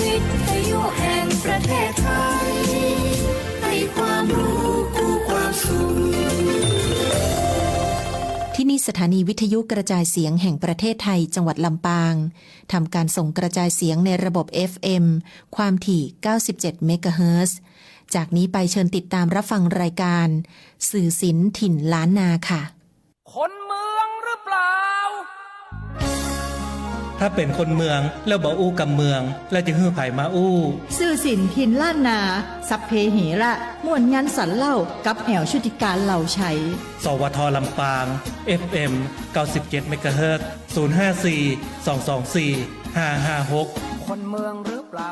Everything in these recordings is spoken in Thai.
วิทยุแห่งประเทศไทยให้ความรู้คู่ความสุขที่นี่สถานีวิทยุกระจายเสียงแห่งประเทศไทยจังหวัดลำปางทำการส่งกระจายเสียงในระบบ FM ความถี่ 97 เมกะเฮิรตซ์ จากนี้ไปเชิญติดตามรับฟังรายการสื่อศิลป์ถิ่นล้านนาค่ะคนเมืองหรือเปล่าถ้าเป็นคนเมืองแล้วบ่อู้กับเมืองแล้วจะฮื้อไผมาอู้สื่อสินถิ่นล้านนาสัพเพเหระม่วนยันสันเล่ากับแอวชุติการเหล่าชัยสวทลำปาง FM 97 เมกะเฮิรตซ์ 054-224-556คนเมืองหรือเปล่า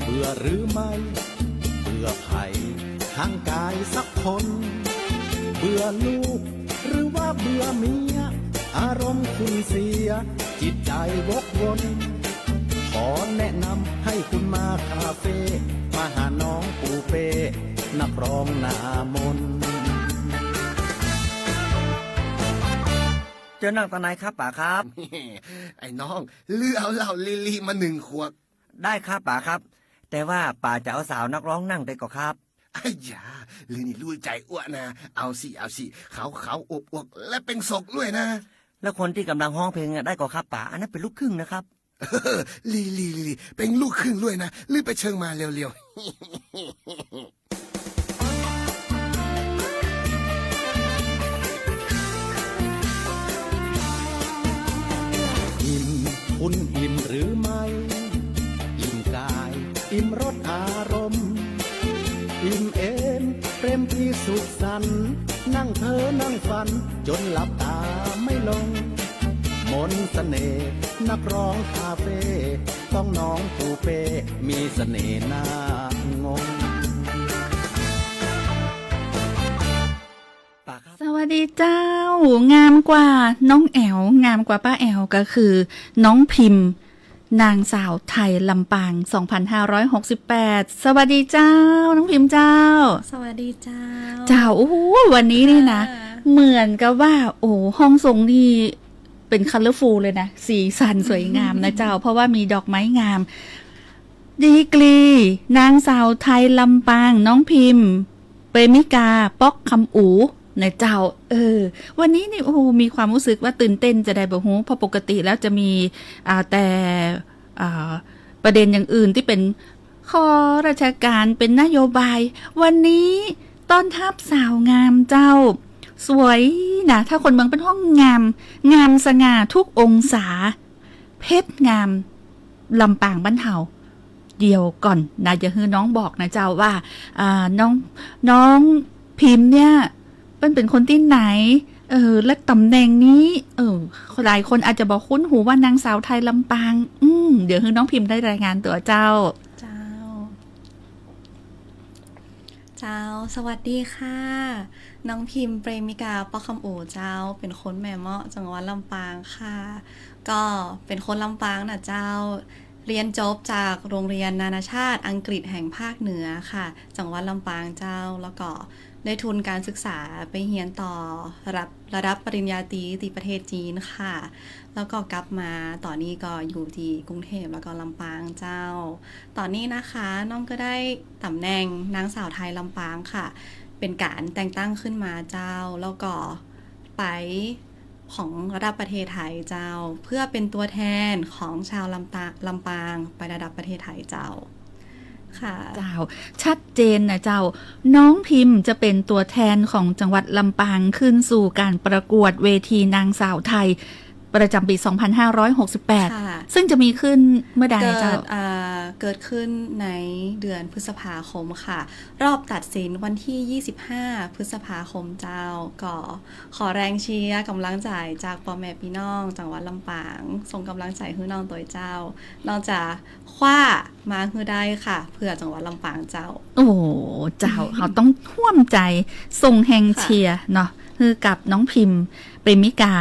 เบื่อหรือไม่เบื่อไผ่ทางกายสักคนเบื่อลูกหรือว่าเบื่อเมียอารมณ์คุณเสียจิตใจวกวนขอแนะนำให้คุณมาคาเฟ่มาหาน้องปูเป้นักร้องหน้ามนต์เจอนั่งตอนไหนครับป๋าครับ ไอ้น้องเลือเอาเหล้าลิลีมา1 ขวดได้ครับป๋าครับแต่ว่าป๋าจะเอาสาวนักร้องนั่งได้ก็ครับไอ้ยาลือนี่รู้ใจอ้วนนะเอาสิเขาอวกและเป็นศกด้วยนะแล้วคนที่กำลังร้องเพลงได้ก็ครับป๋าอันนั้นเป็นลูกครึ่งนะครับลีเป็นลูกครึ่งด้วยนะลือไปเชิงมาเร็วคุณอิ่มหรือไม่อิ่มกายอิ่มรสอารมณ์อิ่มเอมเปรมปรีสุขสันต์นั่งเธอนั่งฝันจนหลับตาไม่ลงมนต์เสน่ห์นักร้องคาเฟ่ต้องน้องปูเป้มีเสน่ห์น่างงสวัสดีเจ้างามกว่าน้องแอวงามกว่าป้าแอวก็คือน้องพิมพ์นางสาวไทยลำปาง 2568 สวัสดีเจ้าน้องพิมพ์เจ้าสวัสดีเจ้าโอ้โหวันนี้นี่นะเหมือนกับว่าโอ้ห้องทรงนี่เป็นคัลเลอร์ฟูลเลยนะสีสันสวยงามนะเจ้าเพราะว่ามีดอกไม้งามดีกรีนางสาวไทยลำปางน้องพิมพ์เปรมิกาป๊อกคำอูในเจ้าวันนี้นี่โอ้มีความรู้สึกว่าตื่นเต้นจะได้บ่ฮู้เพราะปกติแล้วจะมีแต่ประเด็นอย่างอื่นที่เป็นข้อราชการเป็นนโยบายวันนี้ต้อนรับสาวงามเจ้าสวยนะถ้าคนเมืองเป็นห้องงามสง่าทุกองศาเพชรงามลำปางบ้านเฮาเดียวก่อนนะอย่าฮือน้องบอกนะเจ้าว่าน้องพิมพ์เนี่ยเป็นคนที่ไหนและตำแหน่งนี้หลายคนอาจจะบอกคุ้นหูว่านางสาวไทยลำปางเดี๋ยวคือน้องพิมพ์ได้รายงานตัวเจ้าสวัสดีค่ะน้องพิมพ์เปรมิกาป๊อกคำอู่เจ้าเป็นคนแม่เมาะจังหวัดลำปางค่ะก็เป็นคนลำปางนะเจ้าเรียนจบจากโรงเรียนนานาชาติอังกฤษแห่งภาคเหนือค่ะจังหวัดลำปางเจ้าแล้วก็ได้ทุนการศึกษาไปเรียนต่อระดับปริญญาตรีที่ประเทศจีนค่ะแล้วก็กลับมาตอนนี้ก็อยู่ที่กรุงเทพแล้วก็ลำปางเจ้าตอนนี้นะคะน้องก็ได้ตำแหน่งนางสาวไทยลำปางค่ะเป็นการแต่งตั้งขึ้นมาเจ้าแล้วก็ไปของระดับประเทศไทยเจ้าเพื่อเป็นตัวแทนของชาวลำปางไประดับประเทศไทยเจ้าค่ะเจ้าชัดเจนนะเจ้าน้องพิมพ์จะเป็นตัวแทนของจังหวัดลำปางขึ้นสู่การประกวดเวทีนางสาวไทยประจำปี 2568 ซึ่งจะมีขึ้นเมื่อใดเจ้าเกิดขึ้นในเดือนพฤษภาคมค่ะรอบตัดสินวันที่25พฤษภาคมเจ้าก็ขอแรงเชียร์กำลังใจจากพ่อแม่พี่น้องจังหวัดลำปางส่งกำลังใจให้น้องตัวเจ้านอกจากคว้ามาคือได้ค่ะเพื่อจังหวัดลำปางเจ้าโอ้เจ้าเขาต้องท่วมใจส่งแหงเชียร์เนาะคือกับน้องพิมพ์เปรมิกา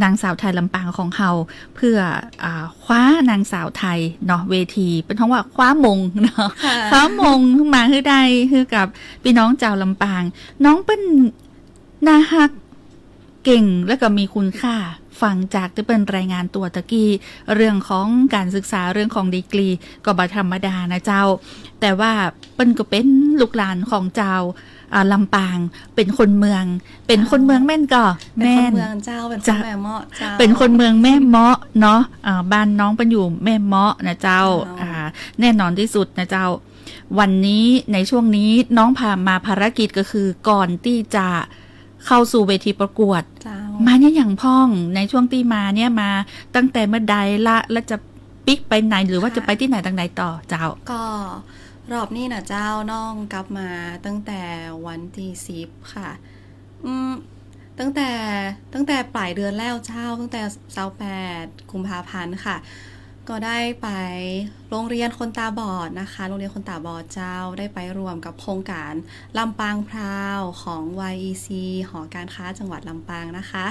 นางสาวไทยลำปางของเฮาเพื่อคว้านางสาวไทยเนาะเวทีเป็นท้องว่าคว้ามงเนาะคว้ามงมาให้ได้คือกับพี่น้องเจ้าลำปางน้องเป็นน่าฮักเก่งแล้วก็มีคุณค่าฟังจากที่เป็นรายงานตัวตะกี้เรื่องของการศึกษาเรื่องของดีกรีก็บ่ธรรมดานะเจ้าแต่ว่าเปิ้นก็เป็นลูกหลานของเจ้าลำปางเป็นคนเมืองแม่นก็ เป็น แม่ คน น เมืองเจ้าเป็นคนแม่เมาะเจ้า เป็นคนเมืองแม่เมาะเนาะบ้านน้องเป็นอยู่แม่เมาะนะเจ้าแน่นอนที่สุดนะเจ้าวันนี้ในช่วงนี้น้องพามาภารกิจก็คือก่อนที่จะเข้าสู่เวทีประกวดมาเนี่ยอย่างพ่องในช่วงที่มาเนี่ยมาตั้งแต่เมื่อใดละแล้วจะปิ๊กไปไหนหรือว่าจะไปที่ไหนต่างไหนต่อเจ้าก็รอบนี้นะเจ้าน้องกลับมาตั้งแต่วันที่10ค่ะตั้งแต่ปลายเดือนแล้วเจ้าตั้งแต่28กุมภาพันธ์ค่ะก็ได้ไปโรงเรียนคนตาบอดนะคะโรงเรียนคนตาบอดเจ้าได้ไปรวมกับโครงการลำปางพราวของ YEC หอการค้าจังหวัดลำปางนะคะ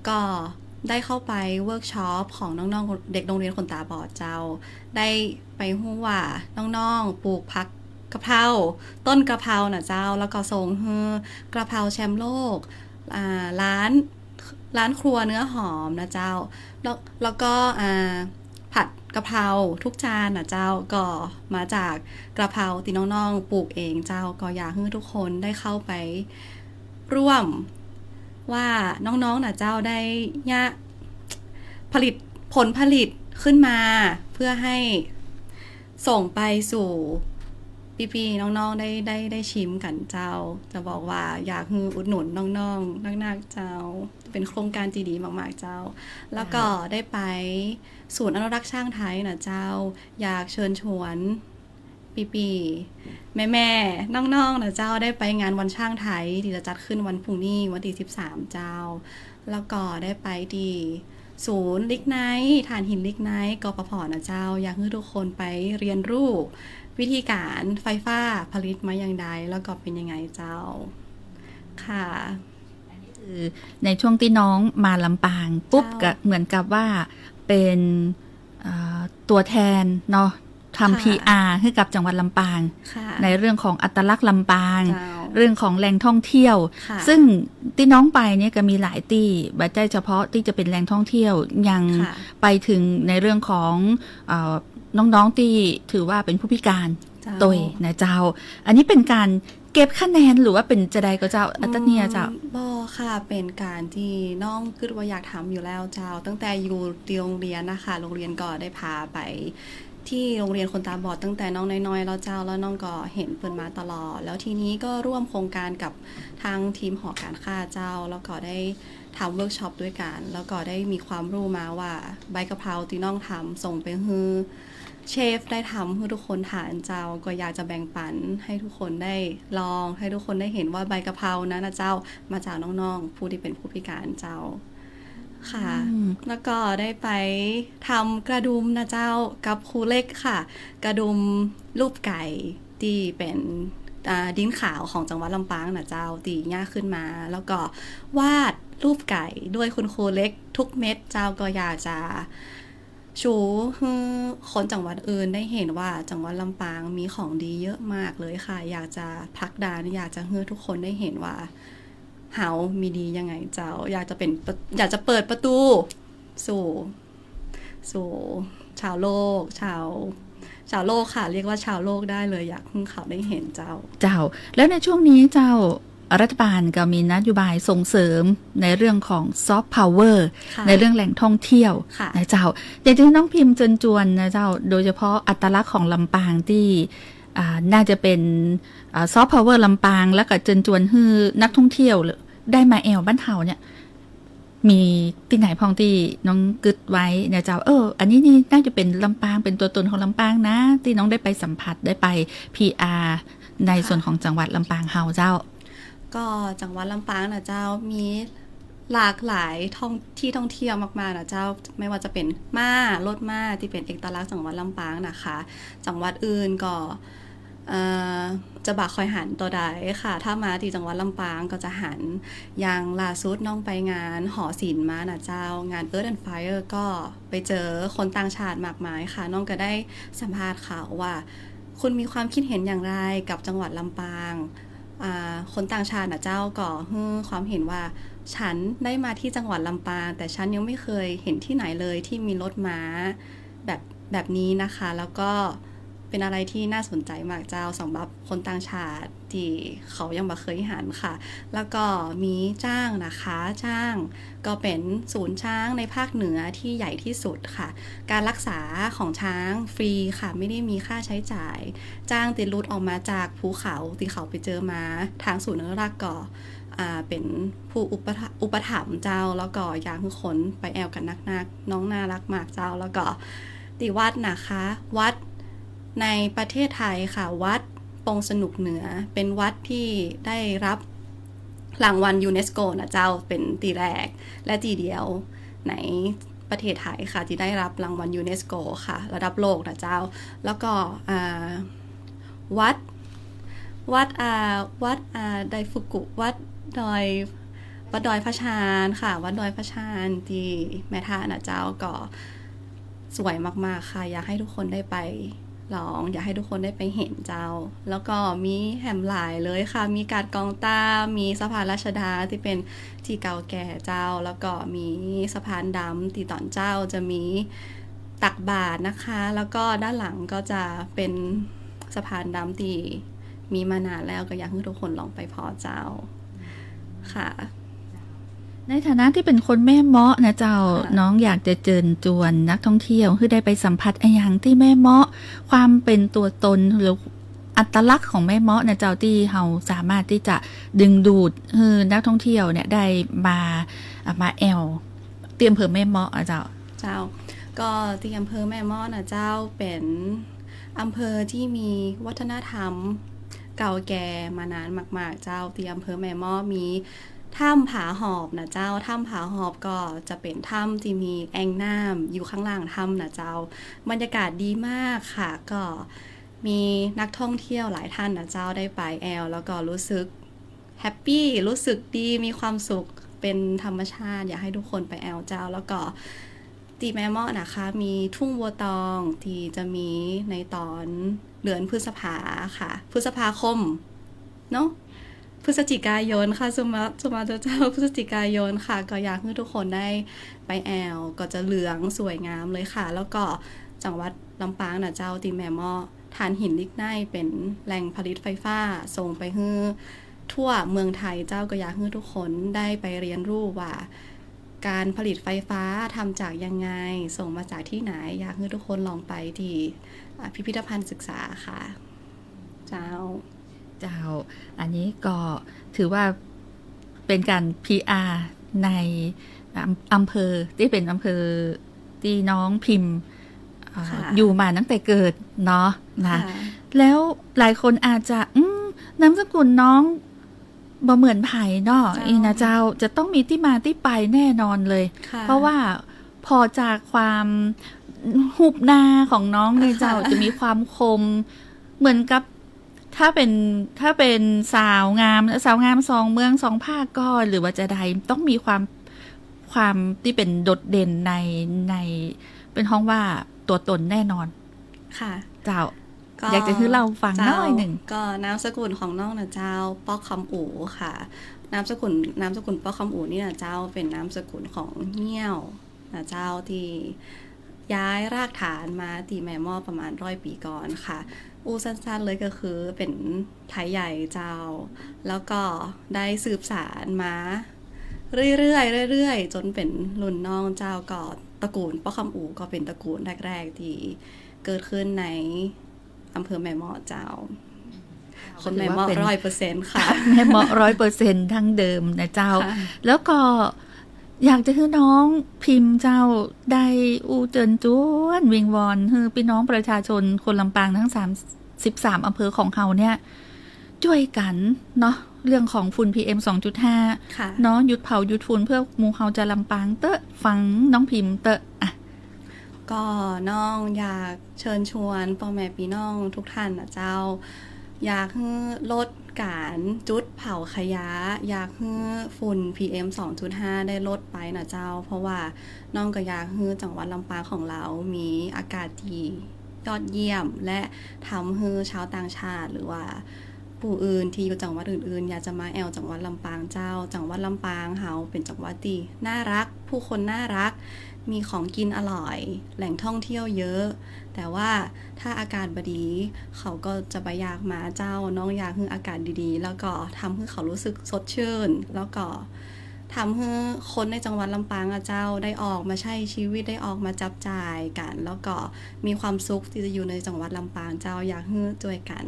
ก็ได้เข้าไปเวิร์กช็อปของน้องๆเด็กโรงเรียนคนตาบอดเจ้าได้ไปฮู้ว่าน้องๆปลูกผักกะเพราต้นกะเพราน่ะเจ้าแล้วก็ส่งกระเพราแชมป์โลกร้านครัวเนื้อหอมนะเจ้าแล้วก็ผัดกะเพราทุกจานนะเจ้าก็มาจากกระเพราที่น้องๆปลูกเองเจ้าก็อยากให้ทุกคนได้เข้าไปร่วมว่าน้องๆนะเจ้าได้ผลิตผลผลิตขึ้นมาเพื่อให้ส่งไปสู่พี่ๆน้องๆได้ชิมกันเจ้าจะบอกว่าอยากให้อุดหนุนน้องๆนักๆเจ้าเป็นโครงการดีๆมากๆเจ้าแล้วก็ได้ไปศูนย์อนุรักษ์ช่างไทยนะเจ้าอยากเชิญชวนพี่ๆแม่ๆน้องๆนะเจ้าได้ไปงานวันช่างไทยที่จะจัดขึ้นวันพรุ่งนี้วันที่13เจ้าแล้วก็ได้ไปที่ศูนย์ลิกไนท์ถ่านหินลิกไนท์กปภนะเจ้าอยากให้ทุกคนไปเรียนรู้วิธีการไฟฟ้าผลิตมาอย่างใดแล้วก็เป็นยังไงเจ้าค่ะคือในช่วงที่น้องมาลำปางปุ๊บก็เหมือนกับว่าเป็นตัวแทนเนาะทำ PR ให้กับจังหวัดลำปางในเรื่องของอัตลักษณ์ลำปางเรื่องของแหล่งท่องเที่ยวซึ่งที่น้องไปเนี่ยก็มีหลายที่บัดใจเฉพาะที่จะเป็นแหล่งท่องเที่ยวยังไปถึงในเรื่องของน้องๆที่ถือว่าเป็นผู้พิการตัวนะเจ้าอันนี้เป็นการเก็บคะแนนหรือว่าเป็นจะได้ก็เจ้าอัตเนียเจ้าบ่ค่ะเป็นการที่น้องคิดว่าอยากทำอยู่แล้วเจ้าตั้งแต่อยู่ที่โรงเรียนนะคะโรงเรียนก็ได้พาไปที่โรงเรียนคนตาบอดตั้งแต่น้องน้อยๆแล้วเจ้าแล้วน้องก็เห็นเปิดมาตลอดแล้วทีนี้ก็ร่วมโครงการกับทางทีมหอการค้าเจ้าแล้วก็ได้ทำเวิร์กช็อปด้วยกันแล้วก็ได้มีความรู้มาว่าใบกะเพราที่น้องทำส่งไปให้เชฟได้ทำให้ทุกคนทานเจ้าก็อยากจะแบ่งปันให้ทุกคนได้ลองให้ทุกคนได้เห็นว่าใบกะเพรานั้นนะเจ้ามาจากน้องๆผู้ที่เป็นผู้พิการเจ้าค่ะแล้วก็ได้ไปทำกระดุมนะเจ้ากับครูเล็กค่ะกระดุมรูปไก่ที่เป็นดินขาวของจังหวัดลำปางนะเจ้าตีง่ายขึ้นมาแล้วก็วาดรูปไก่ด้วยคุณครูเล็กทุกเม็ดเจ้าก็อยากจะชูให้คนจังหวัดอื่นได้เห็นว่าจังหวัดลำปางมีของดีเยอะมากเลยค่ะอยากจะผลักดันอยากจะให้ทุกคนได้เห็นว่าเฮามีดียังไงเจ้าอยากจะเปิดประตูสู่ชาวโลกชาวโลกค่ะเรียกว่าชาวโลกได้เลยอยากให้เขาได้เห็นเจ้าแล้วในช่วงนี้เจ้ารัฐบาลก็มีนโยบายส่งเสริมในเรื่องของซอฟต์พาวเวอร์ในเรื่องแหล่งท่องเที่ยวนะเจ้าอยากจะให้น้องพิมพ์เชิญชวนนะเจ้าโดยเฉพาะอัตลักษณ์ของลำปางที่น่าจะเป็นซอฟต์พาวเวอร์ลำปางแล้วก็เชิญชวนให้นักท่องเที่ยวได้มาแอวบ้านเฮาเนี่ยมีที่ไหนพองที่น้องกึดไว้เนี่ยเจ้าอันนี้นี่น่าจะเป็นลำปางเป็นตัวตนของลำปางนะที่น้องได้ไปสัมผัสได้ไป PR ในส่วนของจังหวัดลำปางเฮาเจ้าก็จังหวัดลำปางนะเจ้ามีหลากหลายที่ท่องเที่ยวมากๆนะเจ้าไม่ว่าจะเป็นรถม้าที่เป็นเอกลักษณ์จังหวัดลำปางนะคะจังหวัดอื่นก็ จะบักคอยหันตัวใดค่ะถ้ามาที่จังหวัดลำปางก็จะหันอย่างล่าสุดน้องไปงานหอศิลป์มานะเจ้างาน Earth and Fire ก็ไปเจอคนต่างชาติมากมายค่ะน้องก็ได้สัมภาษณ์เขาว่าคุณมีความคิดเห็นอย่างไรกับจังหวัดลำปางคนต่างชาตินะเจ้าก็ให้ความเห็นว่าฉันได้มาที่จังหวัดลำปางแต่ฉันยังไม่เคยเห็นที่ไหนเลยที่มีรถม้าแบบนี้นะคะแล้วก็เป็นอะไรที่น่าสนใจมากเจ้าสำหรับคนต่างชาติที่เขายังไม่เคยหันค่ะแล้วก็มีจ้างนะคะจ้างก็เป็นศูนย์ช้างในภาคเหนือที่ใหญ่ที่สุดค่ะการรักษาของช้างฟรีค่ะไม่ได้มีค่าใช้จ่ายจ้างติดรุดออกมาจากภูเขาที่เขาไปเจอมาทางศูนย์อนุรักษ์ก็เป็นผู้อุปถัมภ์เจ้าแล้วก็อยากให้คนไปแอลกันนักๆน้องน่ารักมากเจ้าแล้วก็ติวัดนะคะวัดในประเทศไทยค่ะวัดปงสนุกเหนือเป็นวัดที่ได้รับรางวัลยูเนสโกนะเจ้าเป็นตีแรกและตีเดียวในประเทศไทยค่ะที่ได้รับรางวัลยูเนสโกค่ะระดับโลกนะเจ้าแล้วก็วัดไดฟุกุวัดดอยพระชานค่ะวัดดอยพระชานที่แม่ท่านะเจ้าก็สวยมากๆค่ะอยากให้ทุกคนได้ไปลองอยากให้ทุกคนได้ไปเห็นเจ้าแล้วก็มีแหมหลายเลยค่ะมีการกองต้ามีสะพานราชดาที่เป็นที่เก่าแก่เจ้าแล้วก็มีสะพานดำที่ตอนเจ้าจะมีตักบาตรนะคะแล้วก็ด้านหลังก็จะเป็นสะพานดำที่มีมานานแล้วก็อยากให้ทุกคนลองไปพอเจ้าค่ะในฐานะที่เป็นคนแม่เมาะนะเจ้าน้องอยากจะเชิญชวนนักท่องเที่ยวให้ได้ไปสัมผัสอย่างที่แม่เมาะความเป็นตัวตนหรืออัตลักษณ์ของแม่เมาะนะเจ้าที่เราสามารถที่จะดึงดูดนักท่องเที่ยวเนี่ยได้มาแอลที่อำเภอแม่เมาะเจ้าก็ที่อำเภอแม่เมาะนะเจ้าเป็นอำเภอที่มีวัฒนธรรมเก่าแก่มานานมากๆเจ้าที่อำเภอแม่เมาะมีถ้ำผาหอบนะเจ้าถ้ำผาหอบก็จะเป็นถ้ำที่มีแอ่งน้ำอยู่ข้างล่างถ้ำนะเจ้าบรรยากาศดีมากค่ะก็มีนักท่องเที่ยวหลายท่านนะเจ้าได้ไปแอลแล้วก็รู้สึกแฮปปี้รู้สึกดีมีความสุขเป็นธรรมชาติอยากให้ทุกคนไปแอลเจ้าแล้วก็ตีแม่เมาะนะคะมีทุ่งบัวตองที่จะมีในตอนเดือนพฤษภาค่ะพฤษภาคมเนาะพฤศจิกายนค่ะสมาเจ้าพฤศจิกายนค่ะก็อยากให้ทุกคนได้ไปแอลก็จะเหลืองสวยงามเลยค่ะแล้วก็จังหวัดลำปางนะเจ้าตีแม่เมาะถ่านหินลิกไนเป็นแหล่งผลิตไฟฟ้าส่งไปให้ทั่วเมืองไทยเจ้าก็อยากให้ทุกคนได้ไปเรียนรู้ว่าการผลิตไฟฟ้าทำจากยังไงส่งมาจากที่ไหนอยากให้ทุกคนลองไปที่พิพิธภัณฑ์ศึกษาค่ะเจ้าอันนี้ก็ถือว่าเป็นการ PR ในอำเภอที่เป็นอำเภอที่น้องพิมพ์อยู่มาตั้งแต่เกิดเนาะนะแล้วหลายคนอาจจะนามสกุลน้องบ่เหมือนไผ่เนาะอีนะเจ้าจะต้องมีที่มาที่ไปแน่นอนเลยเพราะว่าพอจากความหุบหน้าของน้องเนี่ยเจ้าจะมีความคมเหมือนกับถ้าเป็นสาวงามสองเมืองสองภาคก็หรือว่าจะใดต้องมีความที่เป็นโดดเด่นในเป็นห้องว่าตัวตนแน่นอนค่ะเจ้าอยากจะให้เราฟังน้อยหนึ่งก็นามสกุลของน้องนะเจ้าป้อคำอู่ค่ะนามสกุลป้อคำอู่นี่นะเจ้าเป็นนามสกุลของเงี้ยวนะเจ้าที่ย้ายรากฐานมาตีแม่เมาะประมาณ100 ปีก่อนค่ะสั้นๆเลยก็คือเป็นไทยใหญ่เจ้าแล้วก็ได้สืบสานมาเรื่อยๆจนเป็นรุ่นน้องเจ้าก็ตระกูลป้อคำอู่ก็เป็นตระกูลแรกๆที่เกิดขึ้นในอำเภอแม่เมาะเจ้าคนแม่เมาะ100%ค่ะแม่เมาะ100%ทั้งเดิมนะเจ้าแล้วก็อยากจะให้น้องพิมพ์เจ้าได้เจิญจวนวิงวอนให้พี่น้องประชาชนคนลำปางทั้ง33อำเภอของเขาเนี่ยช่วยกันเนาะเรื่องของฝุ่น PM 2.5 เนาะหยุดเผาหยุดฝุ่นเพื่อหมู่เฮาจะลำปางเตอะฟังน้องพิมพ์เตอะก็น้องอยากเชิญชวนพ่อแม่พี่น้องทุกท่านนะเจ้า อยากให้ลดการจุดเผาขยะอยากให้ฝุ่น PM 2.5 ได้ลดไปนะเจ้าเพราะว่าน้องก็อยากให้จังหวัดลำปางของเรามีอากาศดียอดเยี่ยมและทำให้ชาวต่างชาติหรือว่าผู้อื่นที่อยู่จังหวัดอื่นๆอยากจะมาแอลจังหวัดลำปางเจ้าจังหวัดลำปางเฮาเป็นจังหวัดที่น่ารักผู้คนน่ารักมีของกินอร่อยแหล่งท่องเที่ยวเยอะแต่ว่าถ้าอากาศบดีเขาก็จะไปอยากมาเจ้าน้องอยากให้อากาศดีๆแล้วก็ทำให้เขารู้สึกสดชื่นแล้วก็ทำให้คนในจังหวัดลำปางเจ้าได้ออกมาใช้ชีวิตได้ออกมาจับจ่ายกันแล้วก็มีความสุขที่จะอยู่ในจังหวัดลำปางเจ้าอยากให้ช่วยกัน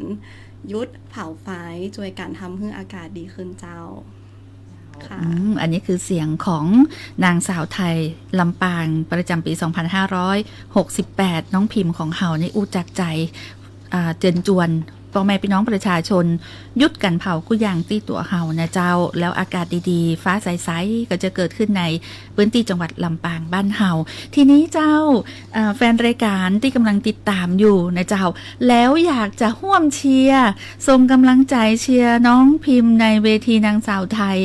ยุดเผาไฟช่วยกันทำให้อากาศดีขึ้นเจ้าค่ะ อันนี้คือเสียงของนางสาวไทยลำปางประจำปี 2568 น้องพิมพ์ของเฮาในอู้จักใจเจนจวนพ่อแม่พี่น้องประชาชนยุดกันเผากุย่างตีตัวเฮานะเจ้าแล้วอากาศดีๆฟ้าใสๆก็จะเกิดขึ้นในพื้นที่จังหวัดลำปางบ้านเฮาทีนี้เจ้าแฟนรายการที่กำลังติดตามอยู่นะเจ้าแล้วอยากจะร่วมเชียร์ส่งกำลังใจเชียร์น้องพิมพ์ในเวทีนางสาวไทย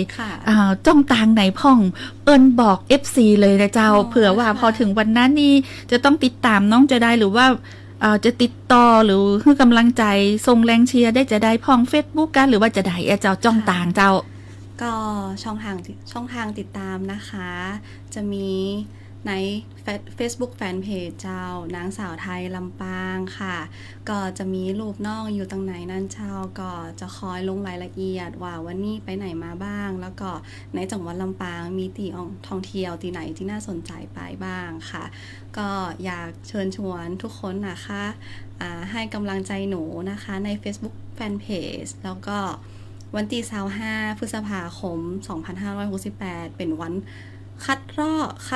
จ้องตางไหนพ่องเอิญบอก FC เลยนะเจ้าเผื่อว่าพอถึงวันนั้นนี่จะต้องติดตามน้องจะได้หรือว่าจะติดต่อหรือให้กำลังใจส่งแรงเชียร์ได้จะได้พ่อง Facebook กันหรือว่าจะได้เจ้าจ้องต่างเจ้าก็ช่องทางติดตามนะคะจะมีใน Facebook Fanpage เจ้านางสาวไทยลำปางค่ะก็จะมีรูปน้องอยู่ตรงไหนนั่นเจ้าก็จะคอยลงรายละเอียดว่าวันนี้ไปไหนมาบ้างแล้วก็ในจังหวัดลำปางมีที่ท่องเที่ยวที่ไหนที่น่าสนใจไปบ้างค่ะก็อยากเชิญชวนทุกคนนะคะให้กำลังใจหนูนะคะใน Facebook Fanpage แล้วก็วันที่25พฤษภาคม2568เป็นวันคั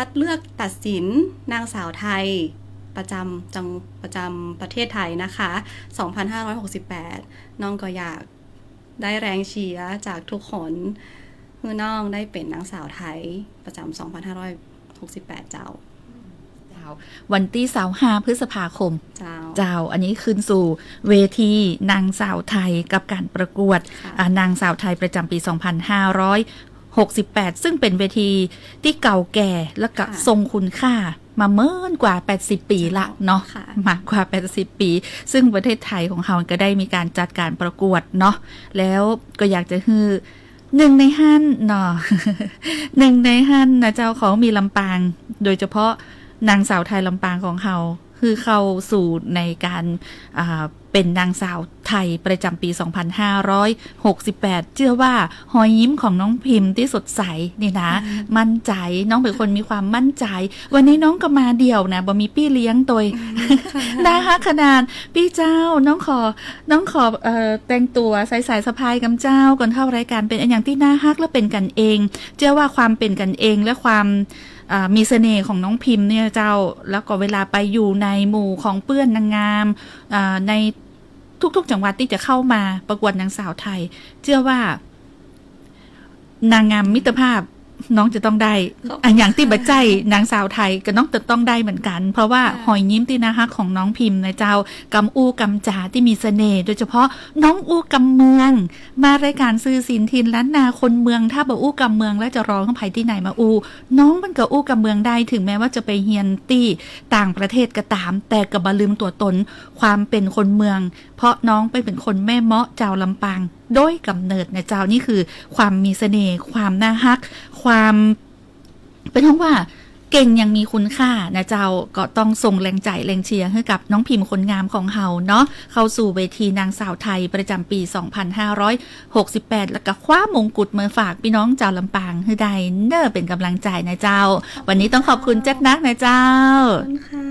ดเลือกตัดสินนางสาวไทยประจำประเทศไทยนะคะ2568น้องก็อยากได้แรงเชียร์จากทุกคนเพื่อน้องได้เป็นนางสาวไทยประจำ2568เจ้าวันที่25พฤษภาคมเจ้าอันนี้ขึ้นสู่เวทีนางสาวไทยกับการประกวดนางสาวไทยประจำปี2568ซึ่งเป็นเวทีที่เก่าแก่และก็ทรงคุณค่ามาเมื่อกว่า80ปีละเนาะมากกว่า80ปีซึ่งประเทศไทยของเราก็ได้มีการจัดการประกวดเนาะแล้วก็อยากจะฮือ1 ใน 5เนาะ1 ใน 5นะเจ้าของมีลำปางโดยเฉพาะนางสาวไทยลำปางของเราคือเข้าสู่ในการเป็นนางสาวไทยประจำปี2568เชื่อว่าหอยยิ้มของน้องพิมพ์ที่สดใสนี่นะมั่นใจน้องเป็นคนมีความมั่นใจวันนี้น้องก็มาเดี่ยวนะบ่มีพี่เลี้ยงตัวนะคะขนาดพี่เจ้าน้องขอแต่งตัวใส่สะพายกำเจ้าก่อนเข้ารายการเป็นอย่างที่น่าฮักและเป็นกันเองเชื่อว่าความเป็นกันเองและความมีเสน่ห์ของน้องพิมพ์เนี่ยเจ้าแล้วก็เวลาไปอยู่ในหมู่ของเปื้อนนางงามในทุกๆจังหวัดที่จะเข้ามาประกวดนางสาวไทยเชื่อว่านางงามมิตรภาพน้องจะต้องได้อย่างที่บัจใจนางสาวไทยก็น้องจะต้องได้เหมือนกันเพราะว่าหอยยิ้มที่น่ารักของน้องพิมพ์นะเจ้ากำอู้กำจาที่มีเสน่ห์โดยเฉพาะน้องอู้กำเมืองมารายการซื้อสินทินล้านนาคนเมืองถ้าบ่อู้กำเมืองแล้วจะร้องไผที่ไหนมาอู้น้องมันก็อู้กำเมืองได้ถึงแม้ว่าจะไปเฮียนที่ต่างประเทศก็ตามแต่ก็บ่ลืมตัวตนความเป็นคนเมืองเพราะน้องไปเป็นคนแม่เมาะเจ้าลำปางโดยกำเนิดนะเจ้านี่คือความมีเสน่ห์ความน่าฮักความเป็นเพราะว่าเก่งยังมีคุณค่านะเจ้าก็ต้องส่งแรงใจแรงเชียร์ให้กับน้องพิมพ์คนงามของเฮาเนาะเข้าสู่เวทีนางสาวไทยประจำปี2568แล้วก็คว้ามงกุฎมาฝากพี่น้องเจ้าลำปางให้ได้เน้อเป็นกำลังใจนะเจ้าวันนี้ต้องขอบคุณแจ็คนักนะเจ้าขอบคุณค่ะ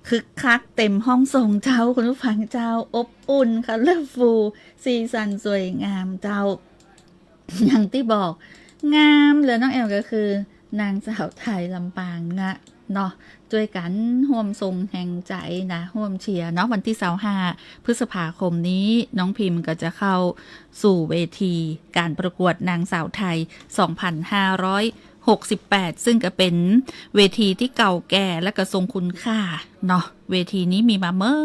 คึกคักเต็มห้องส่งเจ้าคุณผู้ฟังเจ้าอบอุ่นค่ะเลิฟฟูสีสันสวยงามเจ้าอย่างที่บอกงามเหลือน้องแอลก็คือนางสาวไทยลำปางนะเนาะช่วยกันร่วมทรงแห่งใจนะร่วมเชียร์เนาะวันที่25พฤษภาคมนี้น้องพิมพ์ก็จะเข้าสู่เวทีการประกวดนางสาวไทย 2568 ซึ่งก็เป็นเวทีที่เก่าแก่และก็ทรงคุณค่าเนาะเวทีนี้มีมาเมื่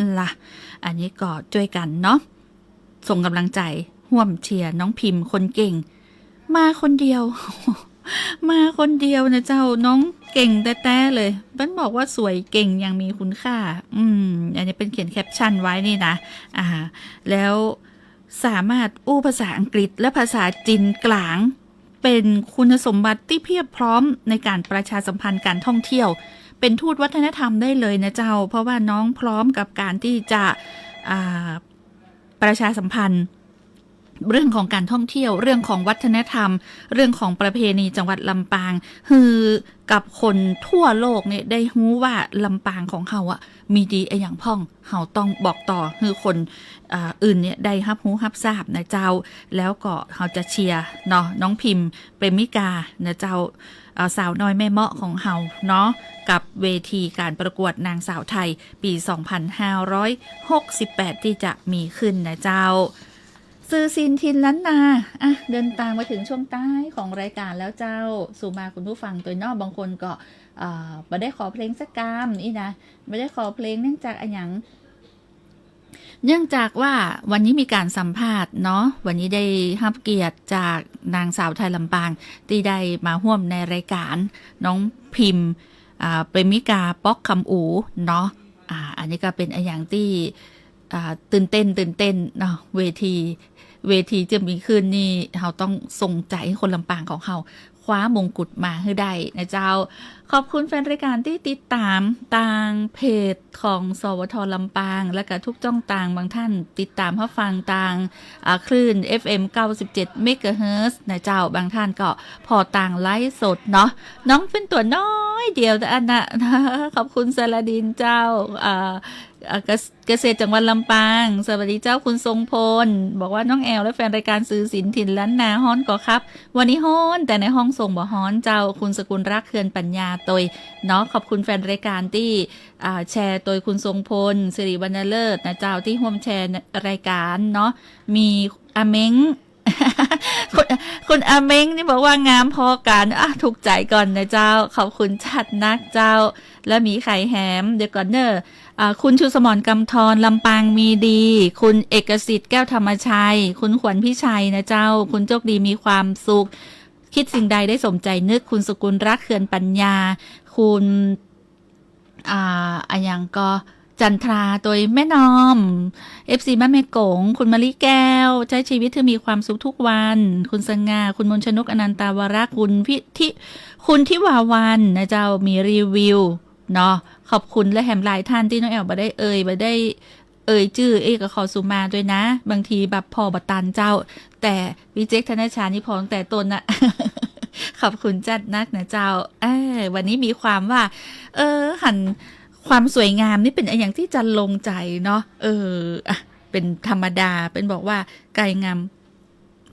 อละอันนี้ก็ช่วยกันเนาะส่งกำลังใจร่วมเชียร์น้องพิมพ์คนเก่งมาคนเดียว มาคนเดียวนะเจ้าน้องเก่งแต้ๆเลยบันบอกว่าสวยเก่งยังมีคุณค่าอันนี้เป็นเขียนแคปชั่นไว้นี่นะแล้วสามารถอู้ภาษาอังกฤษและภาษาจีนกลางเป็นคุณสมบัติที่เพียบพร้อมในการประชาสัมพันธ์การท่องเที่ยวเป็นทูตวัฒนธรรมได้เลยนะเจ้าเพราะว่าน้องพร้อมกับการที่จะประชาสัมพันธ์เรื่องของการท่องเที่ยวเรื่องของวัฒนธรรมเรื่องของประเพณีจังหวัดลำปางคือกับคนทั่วโลกเนี่ยได้รู้ว่าลำปางของเขาอะมีดีไออย่างพ่องเขาต้องบอกต่อคือคนอื่นเนี่ยได้รับรู้รับทราบนะเจ้าแล้วก็เขาจะเชียร์เนาะน้องพิมพ์เปรมิกานะเจ้าสาวน้อยแม่เมาะของเขาเนาะกับเวทีการประกวดนางสาวไทยปี 2568 ที่จะมีขึ้นนะเจ้าสื่อสินทินล้านนาเดินทางมาถึงช่วงใต้ของรายการแล้วเจ้าสู่มาคุณผู้ฟังตัวนอกบางคนก็ไม่ได้ขอเพลงสักกามนี่นะไม่ได้ขอเพลงเนื่องจากว่าวันนี้มีการสัมภาษณ์เนาะวันนี้ได้รับเกียรติจากนางสาวไทยลำปางที่ได้มาร่วมในรายการน้องพิมพ์เปรมิกาป๊อกคำอูเนาะอันนี้ก็เป็นอย่างที่ตื่นเต้นเนาะเวทีจะมีขึ้นนี่เราต้องส่งใจคนลำปางของเราคว้ามงกุฎมาให้ได้นะเจ้าขอบคุณแฟนรายการที่ติดตามทางเพจของสวทลำปางและก็ทุกจ้องต่างบางท่านติดตามรับฟังทางคลื่น FM 97 เมกะเฮิรตซ์นะเจ้าบางท่านก็พอต่างไลฟ์สดเนาะน้องเป็นตัวน้อยเดียวแต่อันน่ะขอบคุณสารดินเจ้าเกษตรจังหวัดลำปางสวัสดีเจ้าคุณทรงพลบอกว่าน้องแอลและแฟนรายการสื่อสินถิ่นล้านนาฮ้อนก็ครับวันนี้ฮ้อนแต่ในห้องส่งบ่ฮ้อนเจ้าคุณสกุลรักเขื่อนปัญญาตัวเนาะขอบคุณแฟนรายการที่แชร์ตัวคุณทรงพลสิริวรรณเลิศนะเจ้าที่ร่วมแชร์รายการเนาะมีอาเม้ง คุณอาเม้งนี่บอกว่างามพอกันถูกใจก่อนนะเจ้าขอบคุณชัดนักเจ้าและมีไข่แฮมเดี๋ยวก่อนเนอะคุณชูสมรกำธรลำปางมีดีคุณเอกสิทธิ์แก้วธรรมชัยคุณขวัญพิชัยนะเจ้าคุณโชคดีมีความสุขคิดสิ่งใดได้สมใจนึกคุณสกุลรักเขื่อนปัญญาคุณอย่างก็จันทราตัวแม่นอม FC แม่เมกงคุณมะลิแก้วใช้ชีวิตที่มีความสุขทุกวันคุณสง่าคุณมนชนกอนันตาวรักษ์คุณทิวาวันนะเจ้ามีรีวิวเนาะขอบคุณและแหมหลายท่านที่น้องแอลบ่ได้เอ่ยชื่อกับขอสุมาด้วยนะบางทีแบบพอบัตันเจ้าแต่วิเจกธนชานี่พอตั้งแต่ต้นนะ ขอบคุณจัดนักนะเจ้าวันนี้มีความว่าหันความสวยงามนี่เป็นอย่างที่จันลงใจเนาะเป็นธรรมดาเป็นบอกว่าไก่งาม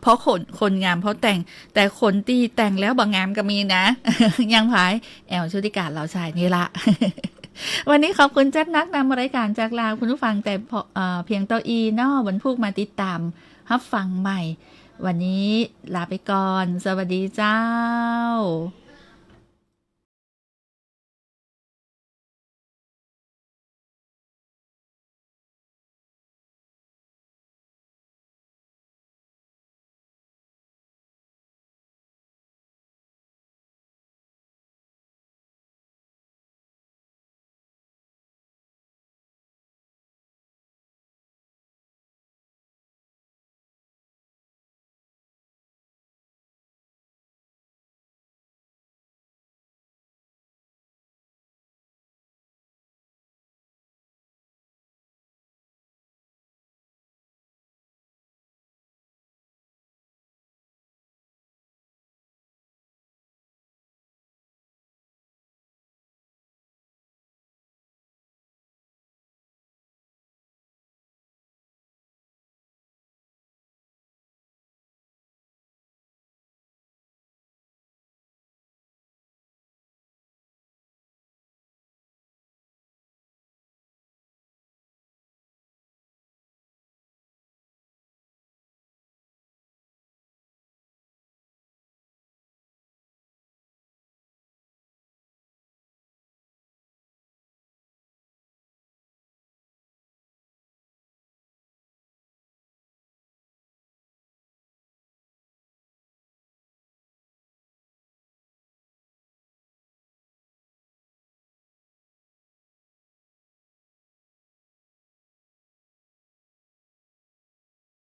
เพราะคนงามเพราะแต่คนที่แต่งแล้วบางงามก็มีนะ ยังพายแอลชุติการเราชายนี่ละ วันนี้ขอบคุณจัดนักนำรายการจากลาวคุณผู้ฟังแต่เพียงตัวเนาะวันพุธมาติดตามรับฟังใหม่วันนี้ลาไปก่อนสวัสดีเจ้า